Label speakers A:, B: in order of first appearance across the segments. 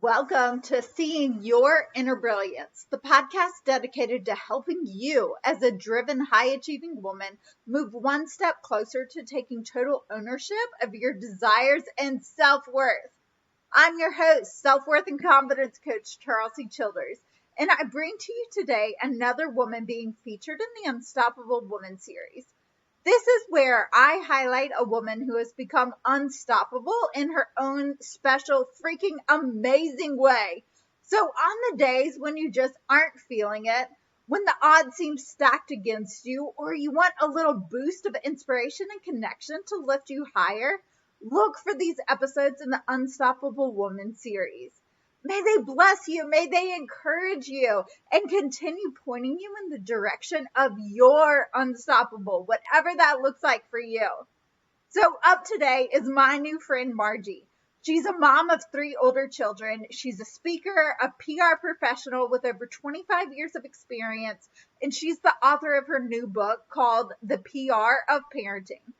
A: Welcome to Seeing Your Inner Brilliance, the podcast dedicated to helping you as a driven, high-achieving woman move one step closer to taking total ownership of your desires and self-worth. I'm your host, self-worth and confidence coach, Charlsey Childers, and I bring to you today another woman being featured in the Unstoppable Woman series. This is where I highlight a woman who has become unstoppable in her own special, freaking amazing way. So on the days when you just aren't feeling it, when the odds seem stacked against you, or you want a little boost of inspiration and connection to lift you higher, look for these episodes in the Unstoppable Woman series. May they bless you, may they encourage you, and continue pointing you in the direction of your unstoppable, whatever that looks like for you. So up today is my new friend, Marjie. She's a mom of 3 older children. She's a speaker, a PR professional with over 25 years of experience, and she's the author of her new book called The PR of Parenting.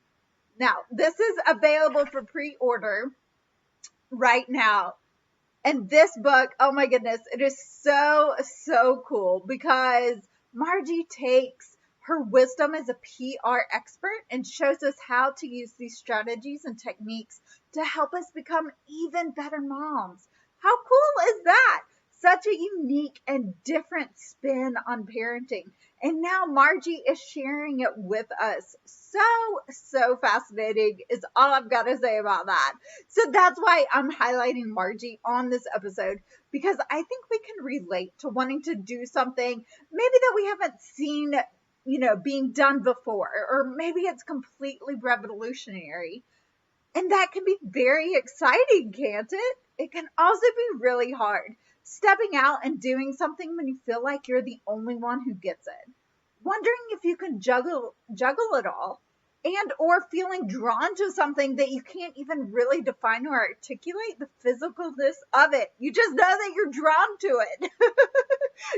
A: Now, this is available for pre-order right now. And this book, oh my goodness, it is so cool because Marjie takes her wisdom as a PR expert and shows us how to use these strategies and techniques to help us become even better moms. How cool is that? Such a unique and different spin on parenting. And now Marjie is sharing it with us. So fascinating is all I've got to say about that. So that's why I'm highlighting Marjie on this episode, because I think we can relate to wanting to do something maybe that we haven't seen, being done before, or maybe it's completely revolutionary. And that can be very exciting, can't it? It can also be really hard. Stepping out and doing something when you feel like you're the only one who gets it. Wondering if you can juggle it all, and or feeling drawn to something that you can't even really define or articulate the physicalness of it. You just know that you're drawn to it.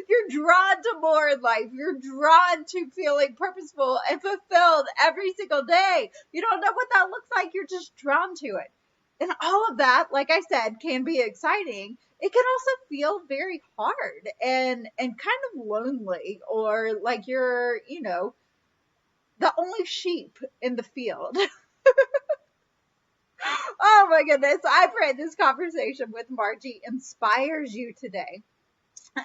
A: You're drawn to more in life. You're drawn to feeling purposeful and fulfilled every single day. You don't know what that looks like. You're just drawn to it. And all of that, like I said, can be exciting. It can also feel very hard and kind of lonely, or like you're, the only sheep in the field. Oh my goodness. I pray this conversation with Marjie inspires you today.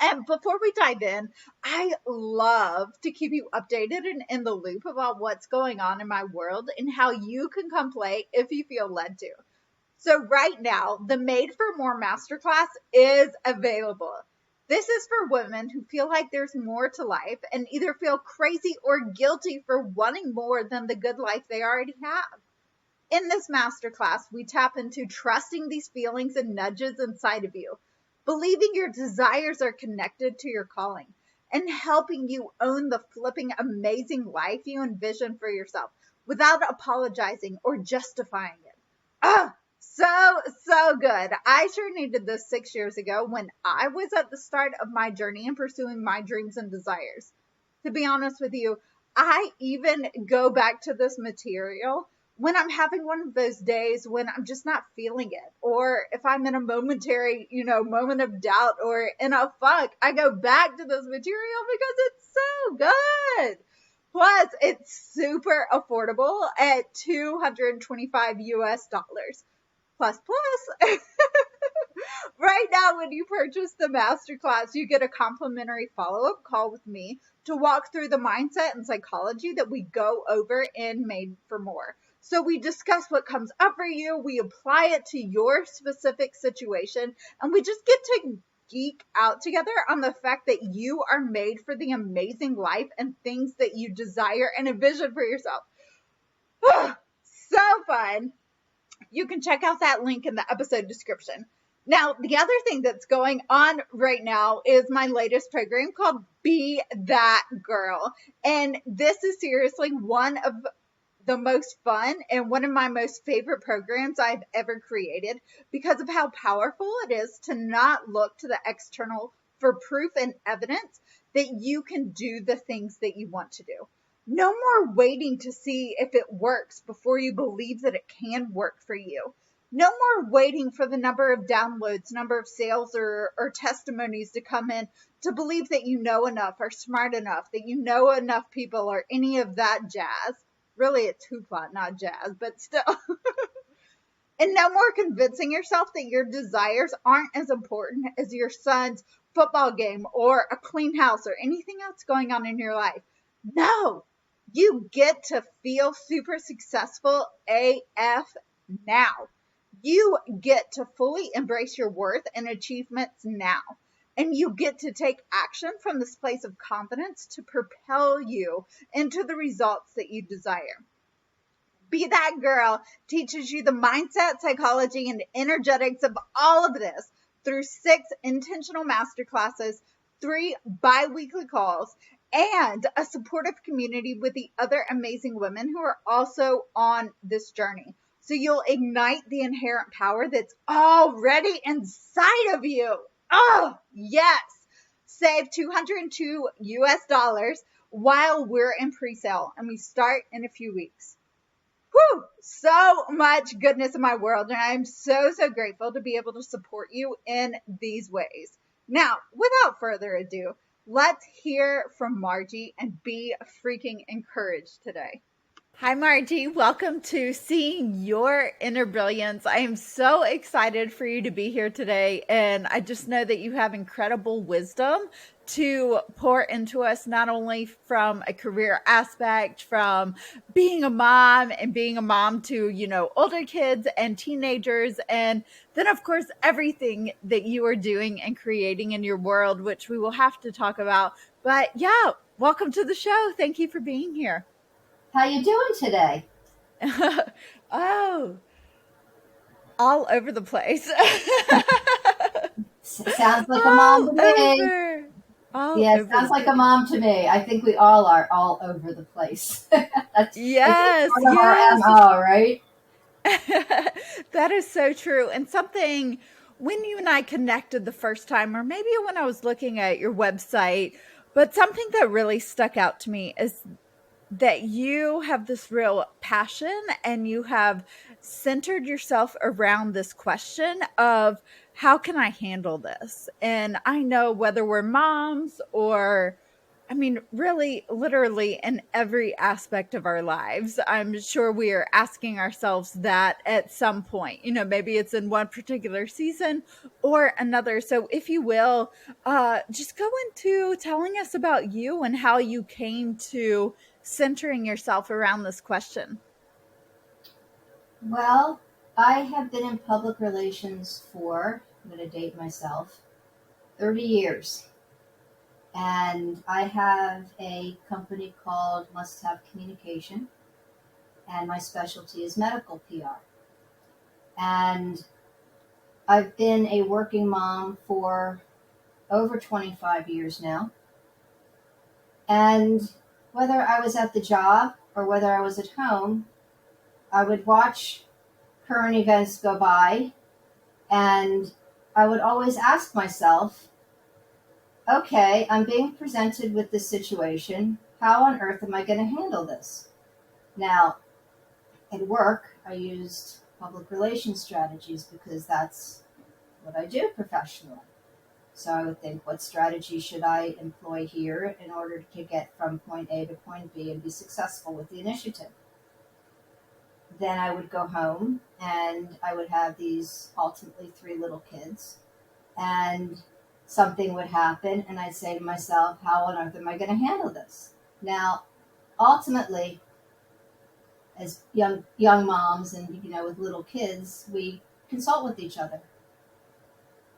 A: And before we dive in, I love to keep you updated and in the loop about what's going on in my world and how you can come play if you feel led to. So right now, the Made for More Masterclass is available. This is for women who feel like there's more to life and either feel crazy or guilty for wanting more than the good life they already have. In this masterclass, we tap into trusting these feelings and nudges inside of you, believing your desires are connected to your calling, and helping you own the flipping amazing life you envision for yourself without apologizing or justifying it. So good. I sure needed this 6 years ago when I was at the start of my journey in pursuing my dreams and desires. To be honest with you, I even go back to this material when I'm having one of those days when I'm just not feeling it, or if I'm in a momentary, moment of doubt or in a funk, I go back to this material because it's so good. Plus, it's super affordable at $225 US. Plus. Right now, when you purchase the masterclass, you get a complimentary follow-up call with me to walk through the mindset and psychology that we go over in Made for More. So we discuss what comes up for you, we apply it to your specific situation, and we just get to geek out together on the fact that you are made for the amazing life and things that you desire and envision for yourself. So fun. You can check out that link in the episode description. Now, the other thing that's going on right now is my latest program called Be That Girl. And this is seriously one of the most fun and one of my most favorite programs I've ever created because of how powerful it is to not look to the external for proof and evidence that you can do the things that you want to do. No more waiting to see if it works before you believe that it can work for you. No more waiting for the number of downloads, number of sales, or testimonies to come in to believe that you know enough, or smart enough, that you know enough people, or any of that jazz. Really, it's hoopla, not jazz, but still. And no more convincing yourself that your desires aren't as important as your son's football game or a clean house or anything else going on in your life. No, you get to feel super successful AF now. You get to fully embrace your worth and achievements now. And you get to take action from this place of confidence to propel you into the results that you desire. Be That Girl teaches you the mindset, psychology, and energetics of all of this through 6 intentional masterclasses, 3 bi-weekly calls, and a supportive community with the other amazing women who are also on this journey. So you'll ignite the inherent power that's already inside of you. Oh, yes. Save $202 US while we're in pre-sale, and we start in a few weeks. Whew, so much goodness in my world, and I'm so grateful to be able to support you in these ways. Now, without further ado, let's hear from Marjie and be freaking encouraged today. Hi, Marjie. Welcome to Seeing Your Inner Brilliance. I am so excited for you to be here today, and I just know that you have incredible wisdom to pour into us, not only from a career aspect, from being a mom and being a mom to, older kids and teenagers, and then, of course, everything that you are doing and creating in your world, which we will have to talk about. But yeah, welcome to the show. Thank you for being here.
B: How you doing today?
A: Oh, all over the place.
B: Sounds like a mom to me. Sounds like a mom to me. I think we all are all over the place. That's
A: yes,
B: part of our MO, right?
A: That is so true. And something, when you and I connected the first time, or maybe when I was looking at your website, but something that really stuck out to me is that you have this real passion and you have centered yourself around this question of how can I handle this? And I know whether we're moms or, really, literally in every aspect of our lives, I'm sure we are asking ourselves that at some point. Maybe it's in one particular season or another. So if you will, just go into telling us about you and how you came to centering yourself around this question.
B: Well, I have been in public relations for, I'm going to date myself, 30 years. And I have a company called Must Have Communication, and my specialty is medical PR. And I've been a working mom for over 25 years now. And whether I was at the job or whether I was at home, I would watch current events go by, and I would always ask myself, okay, I'm being presented with this situation. How on earth am I going to handle this? Now, at work, I used public relations strategies because that's what I do professionally. So I would think, what strategy should I employ here in order to get from point A to point B and be successful with the initiative? Then I would go home and I would have these ultimately 3 little kids, and something would happen and I'd say to myself, how on earth am I going to handle this? Now, ultimately, as young moms and with little kids, we consult with each other.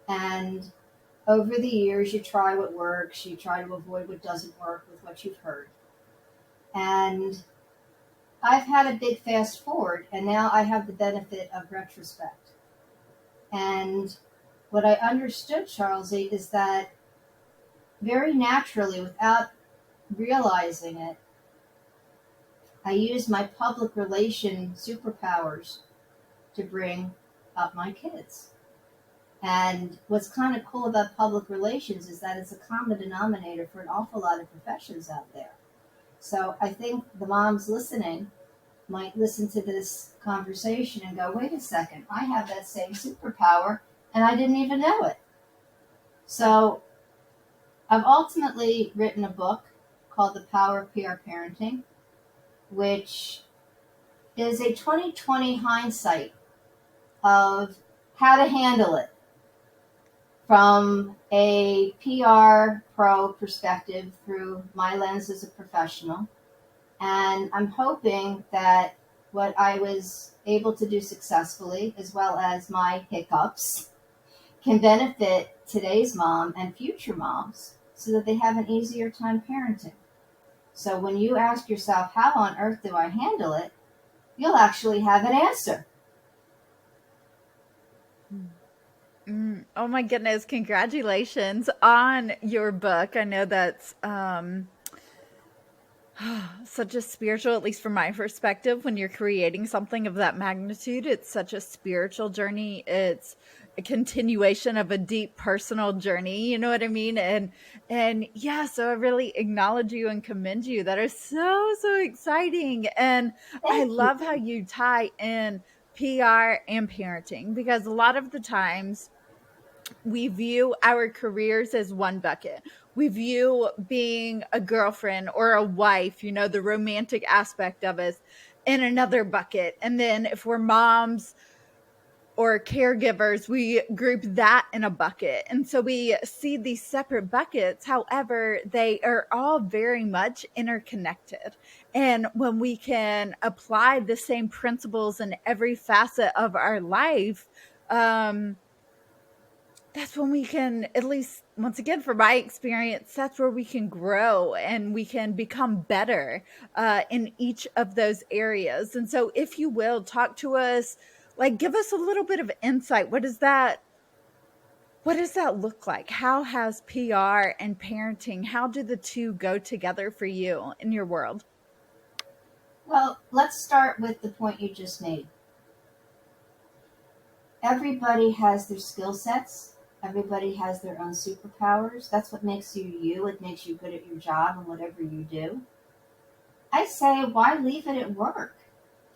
B: And over the years, you try what works, you try to avoid what doesn't work with what you've heard. And I've had a big fast forward, and now I have the benefit of retrospect. And what I understood, Charlsey, is that very naturally, without realizing it, I used my public relation superpowers to bring up my kids. And what's kind of cool about public relations is that it's a common denominator for an awful lot of professions out there. So I think the moms listening might listen to this conversation and go, wait a second, I have that same superpower and I didn't even know it. So I've ultimately written a book called The Power of PR Parenting, which is a 2020 hindsight of how to handle it from a PR pro perspective through my lens as a professional. And I'm hoping that what I was able to do successfully, as well as my hiccups, can benefit today's mom and future moms so that they have an easier time parenting. So when you ask yourself, how on earth do I handle it? You'll actually have an answer.
A: Oh my goodness, congratulations on your book. I know that's such a spiritual, at least from my perspective, when you're creating something of that magnitude, it's such a spiritual journey. It's a continuation of a deep personal journey, you know what I mean? And yeah, so I really acknowledge you and commend you. That is so exciting. And I
B: Thank you.
A: love how you tie in PR and parenting, because a lot of the times we view our careers as one bucket. We view being a girlfriend or a wife, you know, the romantic aspect of us, in another bucket. And then if we're moms or caregivers, we group that in a bucket. And so we see these separate buckets. However, they are all very much interconnected. And when we can apply the same principles in every facet of our life, that's when we can, at least once again, from my experience, that's where we can grow and we can become better in each of those areas. And so if you will, talk to us, like give us a little bit of insight. What does that look like? How has PR and parenting, how do the two go together for you in your world?
B: Well, let's start with the point you just made. Everybody has their skill sets. Everybody has their own superpowers. That's what makes you you. It makes you good at your job and whatever you do. I say, why leave it at work?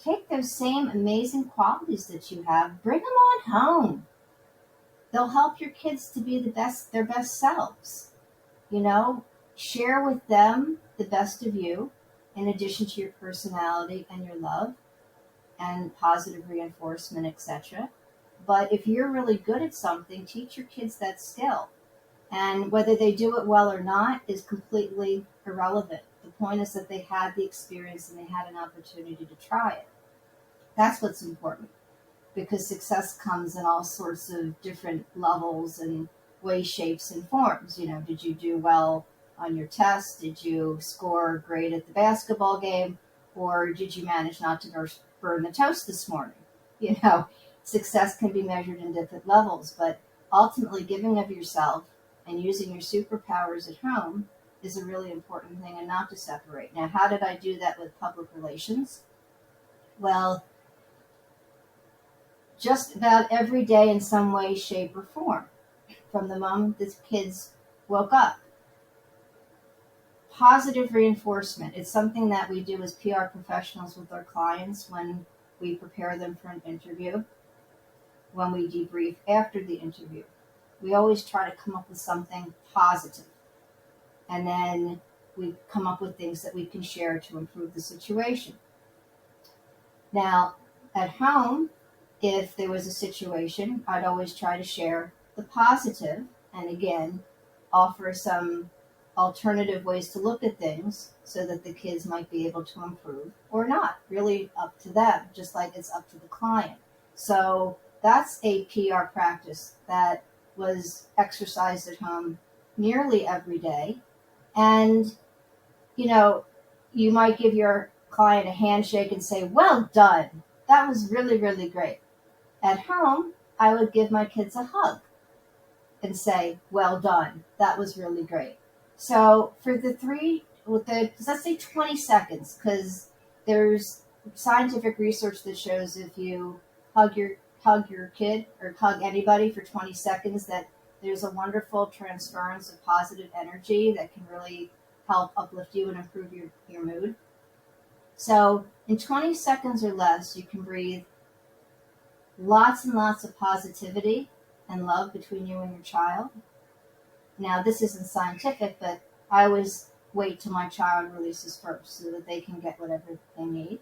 B: Take those same amazing qualities that you have, bring them on home. They'll help your kids to be their best selves. You know, share with them the best of you, in addition to your personality and your love and positive reinforcement, etc. But if you're really good at something, teach your kids that skill. And whether they do it well or not is completely irrelevant. The point is that they had the experience and they had an opportunity to try it. That's what's important, because success comes in all sorts of different levels and ways, shapes, and forms. You know, did you do well on your test? Did you score great at the basketball game? Or did you manage not to burn the toast this morning? You know, success can be measured in different levels, but ultimately giving of yourself and using your superpowers at home is a really important thing, and not to separate. Now, how did I do that with public relations? Well, just about every day in some way, shape, or form, from the moment the kids woke up. Positive reinforcement. It's something that we do as PR professionals with our clients when we prepare them for an interview, when we debrief after the interview. We always try to come up with something positive, and then we come up with things that we can share to improve the situation. Now, at home, if there was a situation, I'd always try to share the positive, and again, offer some alternative ways to look at things so that the kids might be able to improve or not. Really up to them, just like it's up to the client. So that's a PR practice that was exercised at home nearly every day. And, you know, you might give your client a handshake and say, well done. That was really, really great. At home, I would give my kids a hug and say, well done. That was really great. So for let's say 20 seconds, because there's scientific research that shows if you hug your kid or hug anybody for 20 seconds, that there's a wonderful transference of positive energy that can really help uplift you and improve your mood. So in 20 seconds or less, you can breathe lots and lots of positivity and love between you and your child. Now, this isn't scientific, but I always wait till my child releases first so that they can get whatever they need.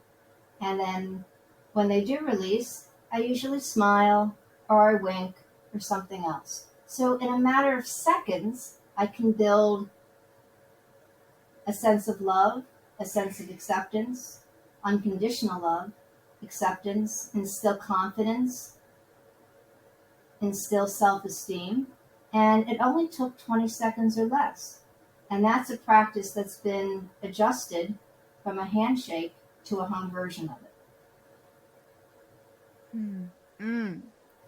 B: And then when they do release, I usually smile or I wink or something else. So in a matter of seconds, I can build a sense of love, a sense of acceptance, unconditional love, acceptance, instill confidence, instill self-esteem. And it only took 20 seconds or less. And that's a practice that's been adjusted from a handshake to a home version of it.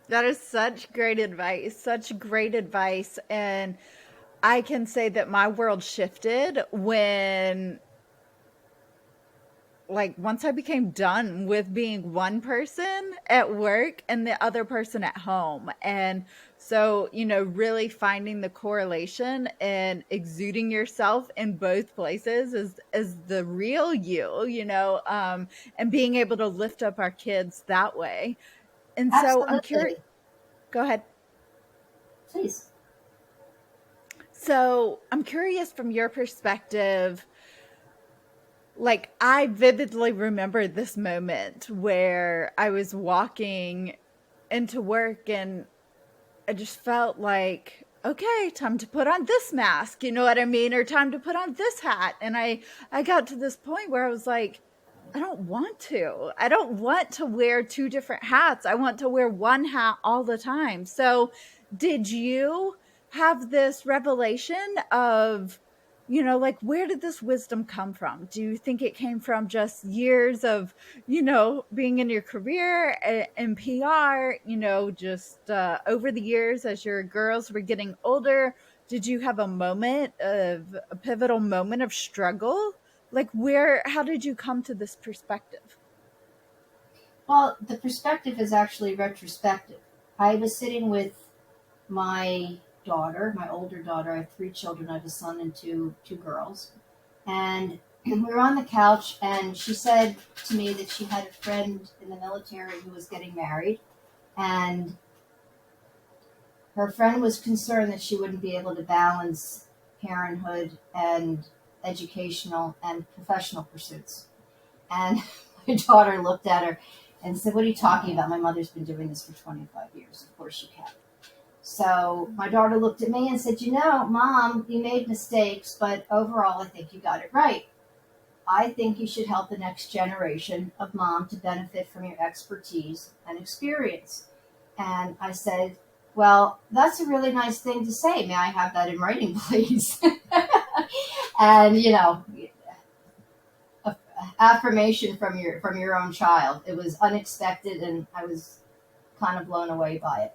A: That is such great advice, such great advice. And I can say that my world shifted when, like, once I became done with being one person at work and the other person at home. And so, really finding the correlation and exuding yourself in both places is the real you, and being able to lift up our kids that way. And so I'm curious.
B: Absolutely.
A: Go ahead.
B: Please.
A: So I'm curious from your perspective, like I vividly remember this moment where I was walking into work and I just felt like, okay, time to put on this mask, you know what I mean? Or time to put on this hat. And I got to this point where I was like, I don't want to. I don't want to wear two different hats. I want to wear one hat all the time. So did you have this revelation of, like, where did this wisdom come from? Do you think it came from just years of, being in your career in PR, just over the years as your girls were getting older? Did you have a pivotal moment of struggle? Like, how did you come to this perspective?
B: Well, the perspective is actually retrospective. I was sitting with my daughter, my older daughter. I have 3 children. I have a son and two girls. And we were on the couch, and she said to me that she had a friend in the military who was getting married, and her friend was concerned that she wouldn't be able to balance parenthood and educational and professional pursuits. And my daughter looked at her and said, "What are you talking about? My mother's been doing this for 25 years. Of course you can." So my daughter looked at me and said, Mom, you made mistakes, but overall I think you got it right. I think you should help the next generation of mom to benefit from your expertise and experience. And I said, well, that's a really nice thing to say. May I have that in writing, please? And, affirmation from your own child. It was unexpected, and I was kind of blown away by it.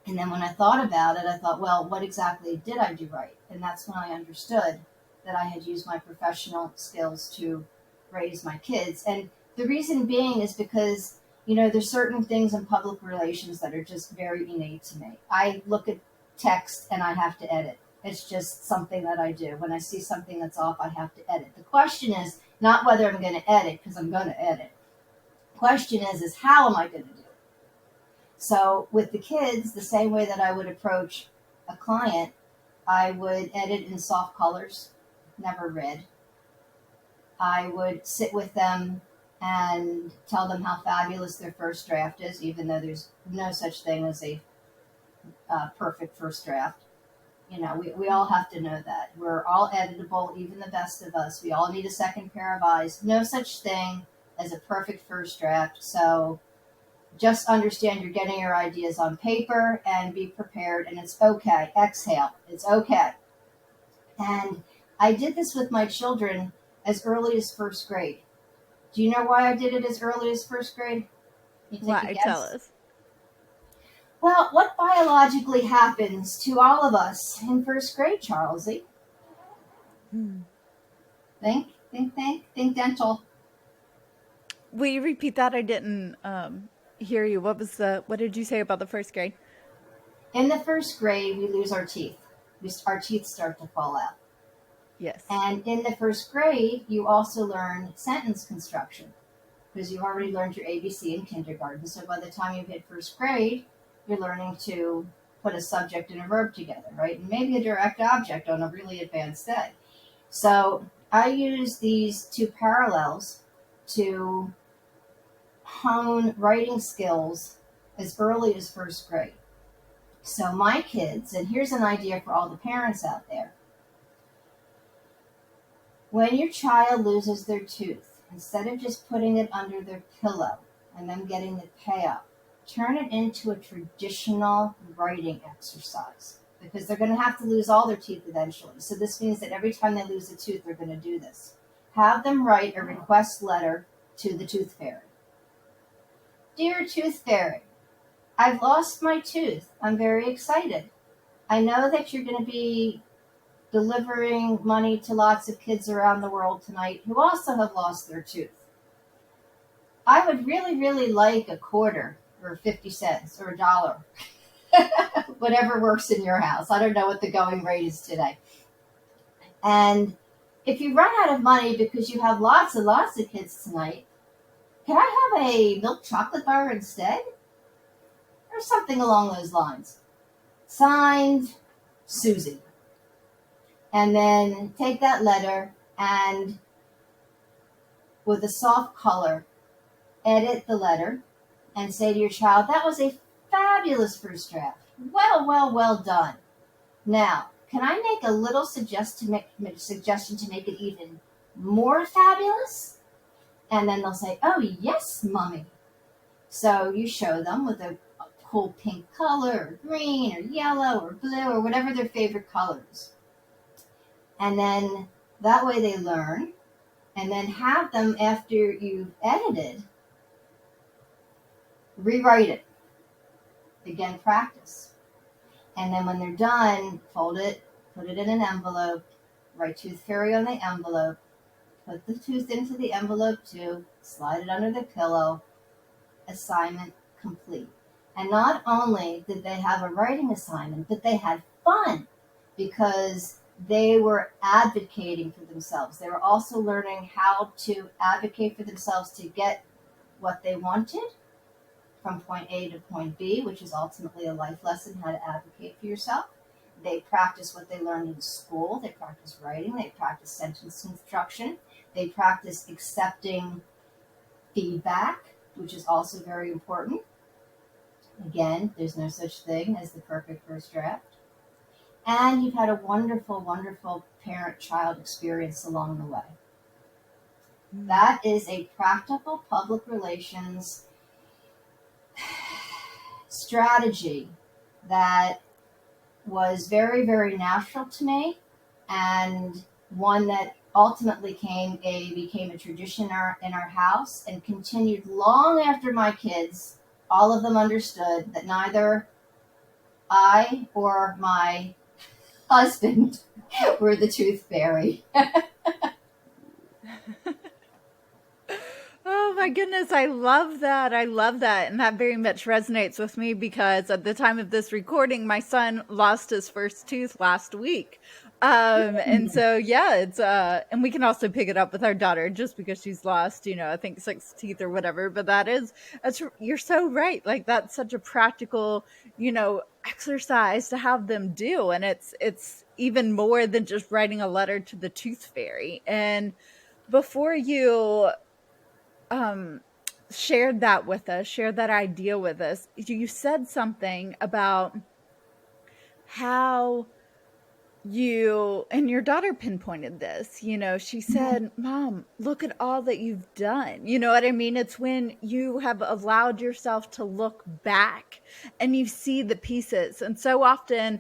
B: And then when I thought about it, I thought, well, what exactly did I do right? And that's when I understood that I had used my professional skills to raise my kids. And the reason being is because, there's certain things in public relations that are just very innate to me. I look at text and I have to edit. It's just something that I do. When I see something that's off, I have to edit. The question is not whether I'm going to edit, because I'm going to edit. The question is how am I going to do it? So with the kids, the same way that I would approach a client, I would edit in soft colors, never red. I would sit with them and tell them how fabulous their first draft is, even though there's no such thing as a perfect first draft. We all have to know that. We're all editable, even the best of us. We all need a second pair of eyes. No such thing as a perfect first draft. So just understand you're getting your ideas on paper and be prepared, and it's okay. Exhale. It's okay. And I did this with my children as early as first grade. Do you know why I did it as early as first grade?
A: Why? Tell us.
B: Well, what biologically happens to all of us in first grade, Charlsey? Think dental.
A: Will you repeat that? I didn't hear you. What did you say about the first grade?
B: In the first grade, we lose our teeth. Our teeth start to fall out.
A: Yes.
B: And in the first grade, you also learn sentence construction because you've already learned your ABC in kindergarten. So by the time you hit first grade, you're learning to put a subject and a verb together, right? And maybe a direct object on a really advanced day. So I use these two parallels to hone writing skills as early as first grade. So my kids, and here's an idea for all the parents out there. When your child loses their tooth, instead of just putting it under their pillow and them getting the payout, turn it into a traditional writing exercise because they're going to have to lose all their teeth eventually. So this means that every time they lose a tooth, they're going to do this. Have them write a request letter to the tooth fairy. Dear Tooth Fairy, I've lost my tooth. I'm very excited. I know that you're going to be delivering money to lots of kids around the world tonight who also have lost their tooth. I would really, really like a quarter or 50 cents or $1, whatever works in your house. I don't know what the going rate is today. And if you run out of money because you have lots and lots of kids tonight, can I have a milk chocolate bar instead? Or something along those lines. Signed, Susie. And then take that letter and with a soft color, edit the letter and say to your child, that was a fabulous first draft. Well done. Now, can I make a little suggestion to make it even more fabulous? And then they'll say, oh, yes, Mommy. So you show them with a cool pink color or green or yellow or blue or whatever their favorite color is. And then that way they learn. And then have them, after you've edited, rewrite it. Again, practice. And then when they're done, fold it, put it in an envelope, write Tooth Fairy on the envelope, put the tooth into the envelope too, slide it under the pillow, assignment complete. And not only did they have a writing assignment, but they had fun because they were advocating for themselves. They were also learning how to advocate for themselves to get what they wanted from point A to point B, which is ultimately a life lesson, how to advocate for yourself. They practice what they learned in school. They practice writing. They practice sentence construction. They practice accepting feedback, which is also very important. Again, there's no such thing as the perfect first draft. And you've had a wonderful, wonderful parent-child experience along the way. That is a practical public relations strategy that was very, very natural to me, and one that ultimately became a tradition in our house and continued long after my kids, all of them understood that neither I or my husband were the tooth fairy.
A: Oh my goodness, I love that. I love that. And that very much resonates with me because at the time of this recording, my son lost his first tooth last week. And so, yeah, it's, and we can also pick it up with our daughter just because she's lost, I think 6 teeth or whatever, but you're so right. Like that's such a practical, exercise to have them do. And it's even more than just writing a letter to the tooth fairy. And before you, shared that idea with us, you said something about how you and your daughter pinpointed this. She said, Mom, look at all that you've done. You know what I mean? It's when you have allowed yourself to look back and you see the pieces. And so often,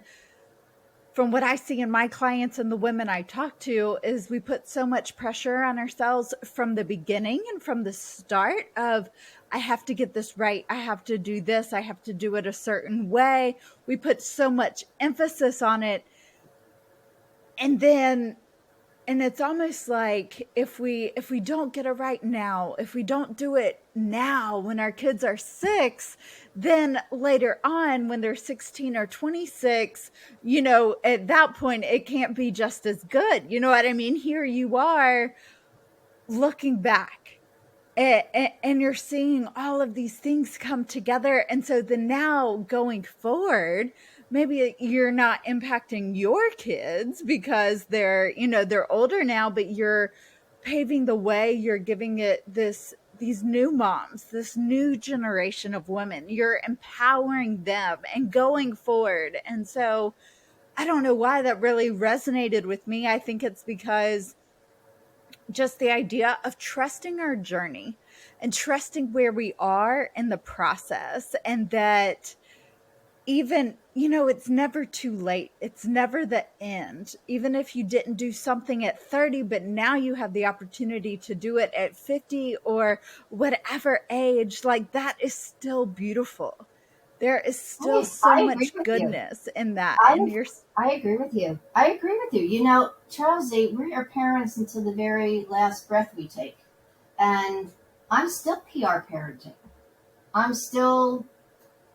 A: from what I see in my clients and the women I talk to, is we put so much pressure on ourselves from the beginning and from the start of, I have to get this right. I have to do this. I have to do it a certain way. We put so much emphasis on it. And then and it's almost like if we don't get it right now, if we don't do it now when our kids are 6, then later on when they're 16 or 26, at that point it can't be just as good. You know what I mean? Here you are looking back, and you're seeing all of these things come together. And so the now going forward, maybe you're not impacting your kids because they're older now, but you're paving the way. You're giving it these new moms, this new generation of women. You're empowering them and going forward. And so I don't know why that really resonated with me. I think it's because just the idea of trusting our journey and trusting where we are in the process, and that even, it's never too late. It's never the end. Even if you didn't do something at 30, but now you have the opportunity to do it at 50 or whatever age, like that is still beautiful. There is still so much goodness in that.
B: I agree with you. I agree with you. Charlsey, we are parents until the very last breath we take. And I'm still PR parenting. I'm still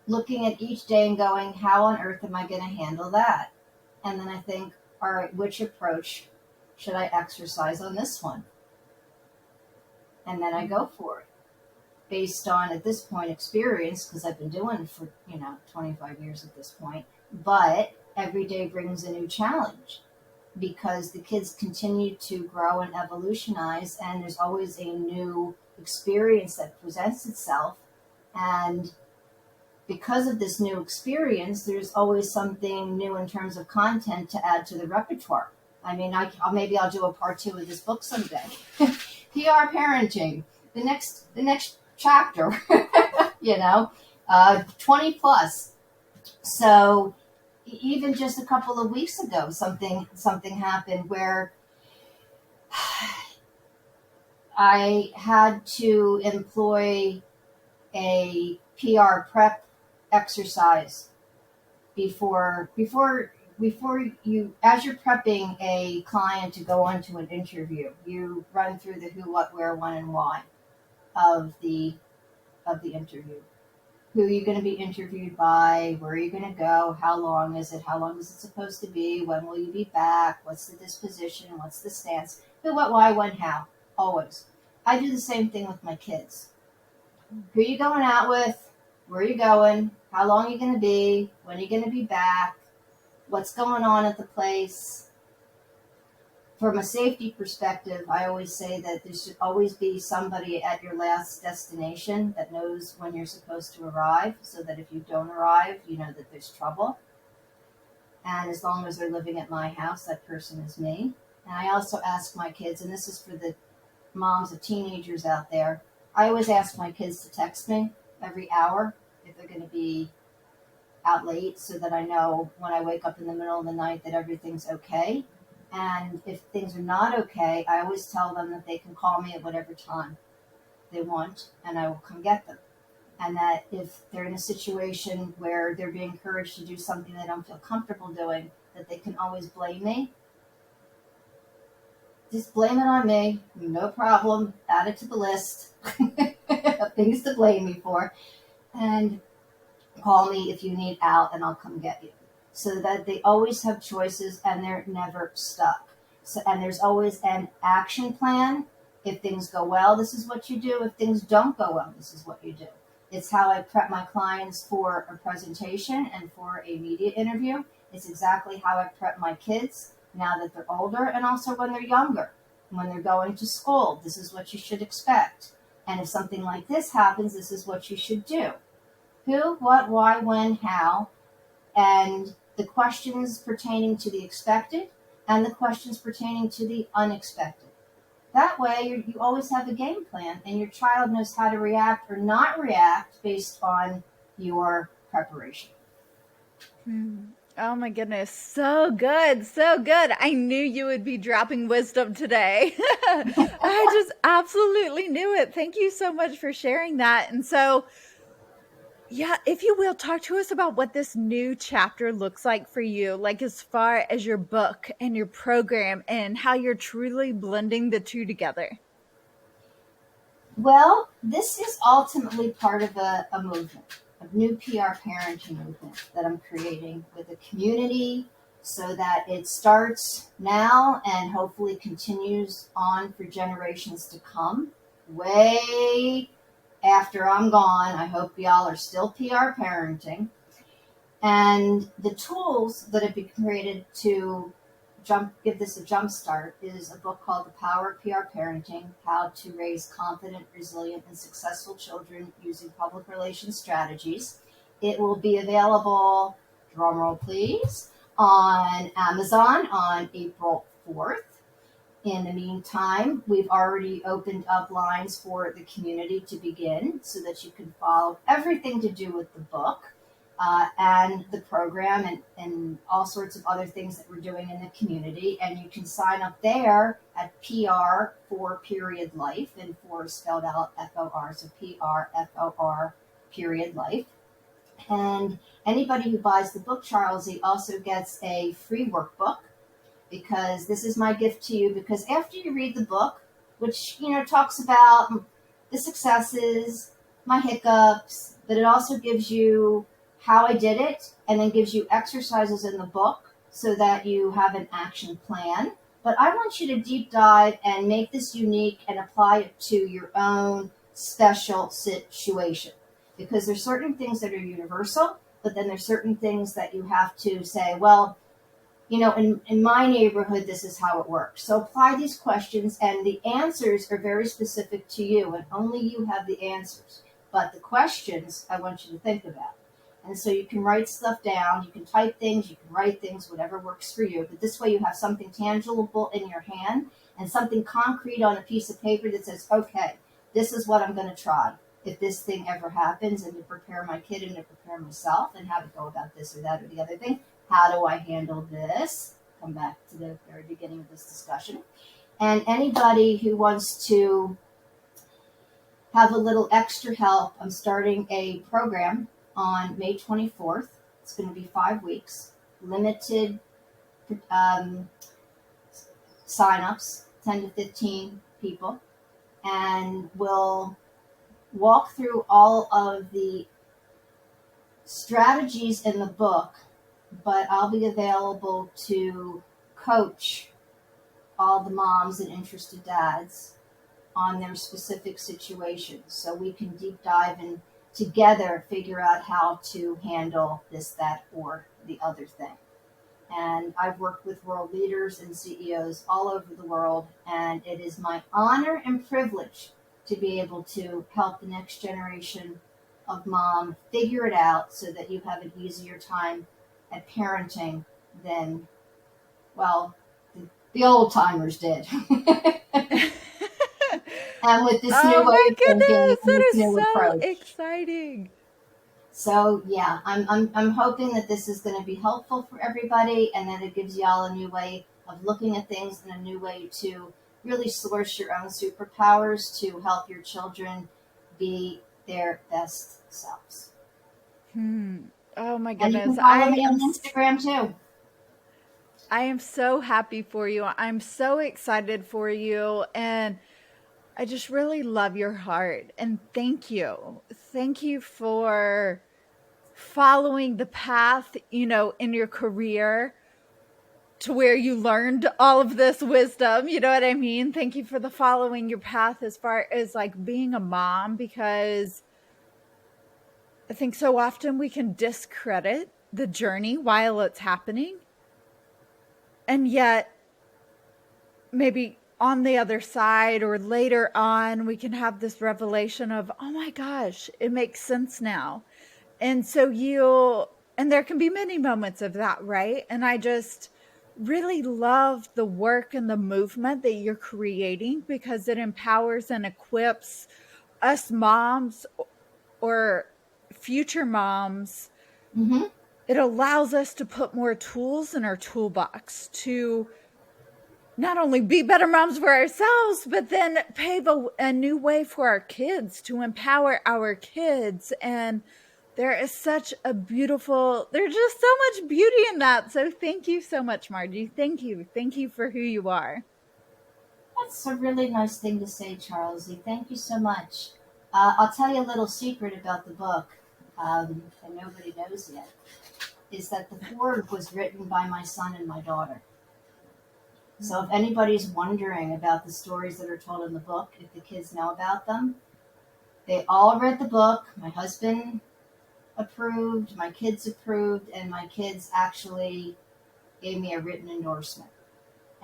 B: looking at each day and going, how on earth am I going to handle that? And then I think, all right, which approach should I exercise on this one? And then I go for it based on, at this point, experience, because I've been doing it for, 25 years at this point. But every day brings a new challenge because the kids continue to grow and evolutionize, and there's always a new experience that presents itself. And because of this new experience, there's always something new in terms of content to add to the repertoire. I mean, maybe I'll do a part 2 of this book someday. PR parenting, the next chapter, 20 plus. So even just a couple of weeks ago, something happened where I had to employ a PR prep exercise before you, as you're prepping a client to go onto an interview, you run through the who, what, where, when, and why of the interview. Who are you going to be interviewed by? Where are you going to go? How long is it? How long is it supposed to be? When will you be back? What's the disposition? What's the stance? Who, what, why, when, how? Always. I do the same thing with my kids. Who are you going out with? Where are you going? How long are you going to be? When are you going to be back? What's going on at the place? From a safety perspective, I always say that there should always be somebody at your last destination that knows when you're supposed to arrive, so that if you don't arrive, you know that there's trouble. And as long as they're living at my house, that person is me. And I also ask my kids, and this is for the moms of teenagers out there, I always ask my kids to text me every hour if they're going to be out late, so that I know when I wake up in the middle of the night that everything's okay. And if things are not okay, I always tell them that they can call me at whatever time they want, and I will come get them. And that if they're in a situation where they're being encouraged to do something they don't feel comfortable doing, that they can always blame me. Just blame it on me, no problem, add it to the list of things to blame me for, and call me if you need out and I'll come get you. So that they always have choices and they're never stuck. So, and there's always an action plan. If things go well, this is what you do. If things don't go well, this is what you do. It's how I prep my clients for a presentation and for a media interview. It's exactly how I prep my kids now that they're older, and also when they're younger. When they're going to school, this is what you should expect. And if something like this happens, this is what you should do. Who, what, why, when, how, and the questions pertaining to the expected and the questions pertaining to the unexpected. That way, you always have a game plan, and your child knows how to react or not react based on your preparation.
A: Oh my goodness. So good. So good. I knew you would be dropping wisdom today. I just absolutely knew it. Thank you so much for sharing that. And so, Yeah, if you will, talk to us about what this new chapter looks like for you, like as far as your book and your program and how you're truly blending the two together.
B: Well, this is ultimately part of a movement, a new PR parenting movement that I'm creating with a community so that it starts now and hopefully continues on for generations to come. Way after I'm gone, I hope y'all are still PR parenting. And the tools that have been created to give this a jump start is a book called The Power of PR Parenting: How to Raise Confident, Resilient, and Successful Children Using Public Relations Strategies. It will be available, drumroll please, on Amazon on April 4th. In the meantime, we've already opened up lines for the community to begin so that you can follow everything to do with the book and the program and all sorts of other things that we're doing in the community. And you can sign up there at PR for period life, and for is spelled out FOR, so PRFOR period life. And anybody who buys the book, Charlsey, also gets a free workbook, because this is my gift to you. Because after you read the book, which talks about the successes, my hiccups, but it also gives you how I did it, and then gives you exercises in the book so that you have an action plan. But I want you to deep dive and make this unique and apply it to your own special situation, because there's certain things that are universal, but then there's certain things that you have to say, well, in my neighborhood, this is how it works. So apply these questions, and the answers are very specific to you, and only you have the answers. But the questions, I want you to think about. And so you can write stuff down, you can type things, you can write things, whatever works for you. But this way you have something tangible in your hand and something concrete on a piece of paper that says, okay, this is what I'm going to try if this thing ever happens, and to prepare my kid and to prepare myself, and how to go about this or that or the other thing. How do I handle this? Come back to the very beginning of this discussion. And anybody who wants to have a little extra help, I'm starting a program on May 24th. It's going to be 5 weeks, limited signups, 10 to 15 people, and we'll walk through all of the strategies in the book, but I'll be available to coach all the moms and interested dads on their specific situations, so we can deep dive and together figure out how to handle this, that, or the other thing. And I've worked with world leaders and CEOs all over the world, and it is my honor and privilege to be able to help the next generation of mom figure it out so that you have an easier time at parenting than, well, the old timers did. And with this new way of thinking and this new approach.
A: Exciting.
B: So yeah, I'm hoping that this is going to be helpful for everybody, and that it gives y'all a new way of looking at things and a new way to really source your own superpowers to help your children be their best selves.
A: Oh my goodness.
B: And you can follow me on Instagram too.
A: I am so happy for you. I'm so excited for you. And I just really love your heart. And thank you. Thank you for following the path, in your career to where you learned all of this wisdom. You know what I mean? Thank you for the following your path as far as like being a mom, because I think so often we can discredit the journey while it's happening. And yet maybe on the other side or later on, we can have this revelation of, oh my gosh, it makes sense now. And so and there can be many moments of that, right? And I just really love the work and the movement that you're creating, because it empowers and equips us moms or future moms.
B: Mm-hmm.
A: It allows us to put more tools in our toolbox to not only be better moms for ourselves, but then pave a new way for our kids, to empower our kids. And There's just so much beauty in that. So thank you so much, Margie. Thank you. Thank you for who you are.
B: That's a really nice thing to say, Charlsey. Thank you so much. I'll tell you a little secret about the book that nobody knows yet, is that the foreword was written by my son and my daughter. So if anybody's wondering about the stories that are told in the book, if the kids know about them, they all read the book. My husband approved, my kids approved, and my kids actually gave me a written endorsement.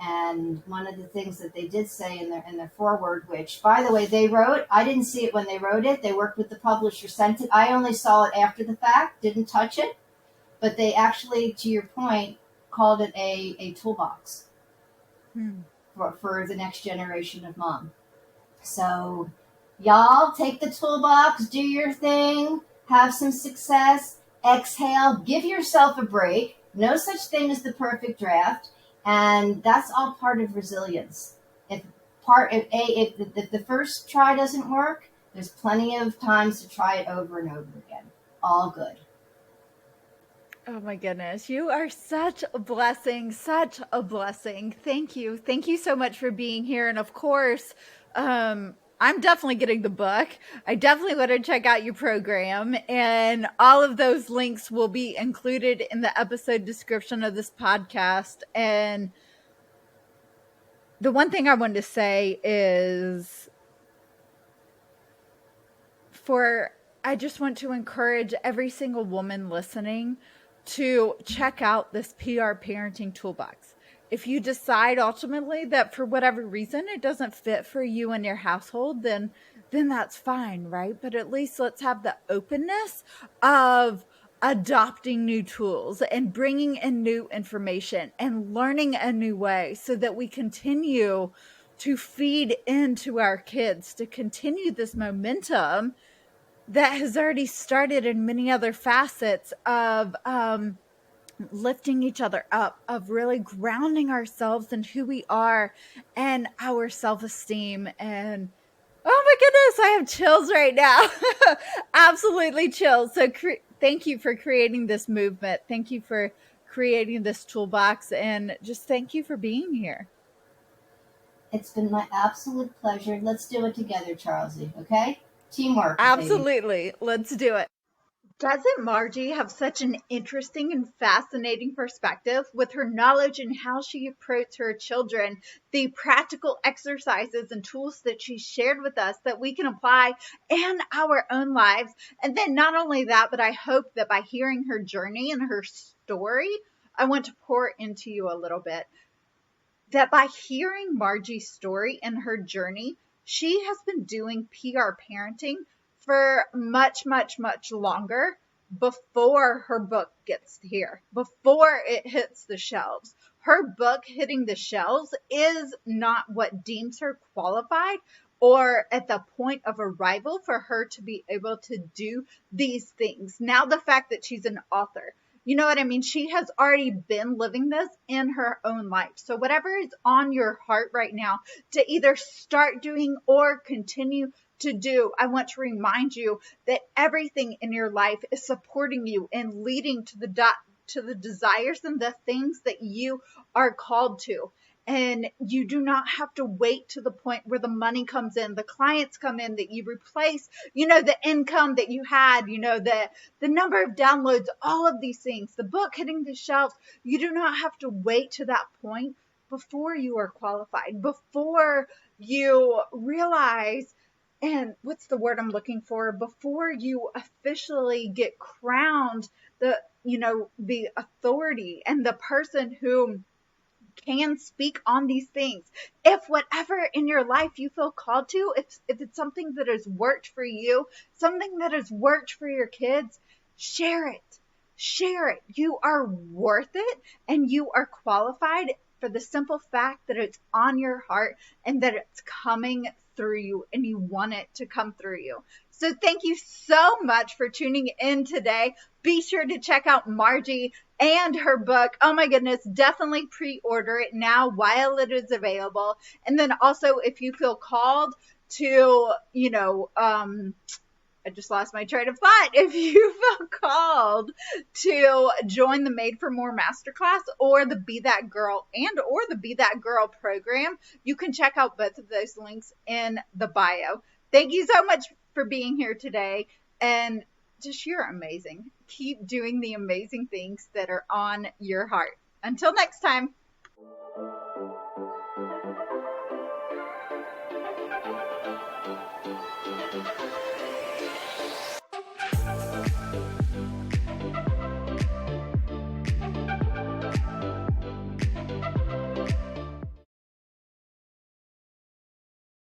B: And one of the things that they did say in their foreword, which, by the way, they wrote, I didn't see it when they wrote it. They worked with the publisher, sent it. I only saw it after the fact, didn't touch it. But they actually, to your point, called it a toolbox for the next generation of mom. So y'all take the toolbox, do your thing, have some success, exhale, give yourself a break. No such thing as the perfect draft. And that's all part of resilience. If the first try doesn't work, there's plenty of times to try it over and over again. All good.
A: Oh my goodness. You are such a blessing, such a blessing. Thank you. Thank you so much for being here. And of course, I'm definitely getting the book. I definitely want to check out your program, and all of those links will be included in the episode description of this podcast. And the one thing I wanted to say is I just want to encourage every single woman listening to check out this PR parenting toolbox. If you decide ultimately that for whatever reason it doesn't fit for you and your household, then that's fine, right? But at least let's have the openness of adopting new tools and bringing in new information and learning a new way so that we continue to feed into our kids, to continue this momentum that has already started in many other facets of lifting each other up, of really grounding ourselves in who we are and our self-esteem. And oh my goodness, I have chills right now. Absolutely chills. So thank you for creating this movement. Thank you for creating this toolbox, and just thank you for being here.
B: It's been my absolute pleasure. Let's do it together, Charlsey, okay? Teamwork.
A: Absolutely.
B: Baby.
A: Let's do it. Doesn't Margie have such an interesting and fascinating perspective with her knowledge and how she approaches her children, the practical exercises and tools that she shared with us that we can apply in our own lives? And then not only that, but I hope that by hearing her journey and her story, I want to pour into you a little bit. That by hearing Margie's story and her journey, she has been doing PR parenting for much, much, much longer before her book gets here, before it hits the shelves. Her book hitting the shelves is not what deems her qualified or at the point of arrival for her to be able to do these things. Now, the fact that she's an author, you know what I mean? She has already been living this in her own life. So whatever is on your heart right now to either start doing or continue to do, I want to remind you that everything in your life is supporting you and leading to the desires and the things that you are called to. And you do not have to wait to the point where the money comes in, the clients come in, that you replace, the income that you had, the number of downloads, all of these things, the book hitting the shelves. You do not have to wait to that point before you are qualified, before you realize, and what's the word I'm looking for, before you officially get crowned the authority and the person who can speak on these things. If whatever in your life you feel called to, if it's something that has worked for you, something that has worked for your kids, share it. Share it. You are worth it, and you are qualified for the simple fact that it's on your heart and that it's coming through you and you want it to come through you. So thank you so much for tuning in today. Be sure to check out Margie and her book. Oh my goodness, definitely pre-order it now while it is available. And then also, if you feel called to, I just lost my train of thought. If you feel called to join the Made for More Masterclass or the Be That Girl or the Be That Girl program, you can check out both of those links in the bio. Thank you so much for being here today. And just, you're amazing. Keep doing the amazing things that are on your heart. Until next time.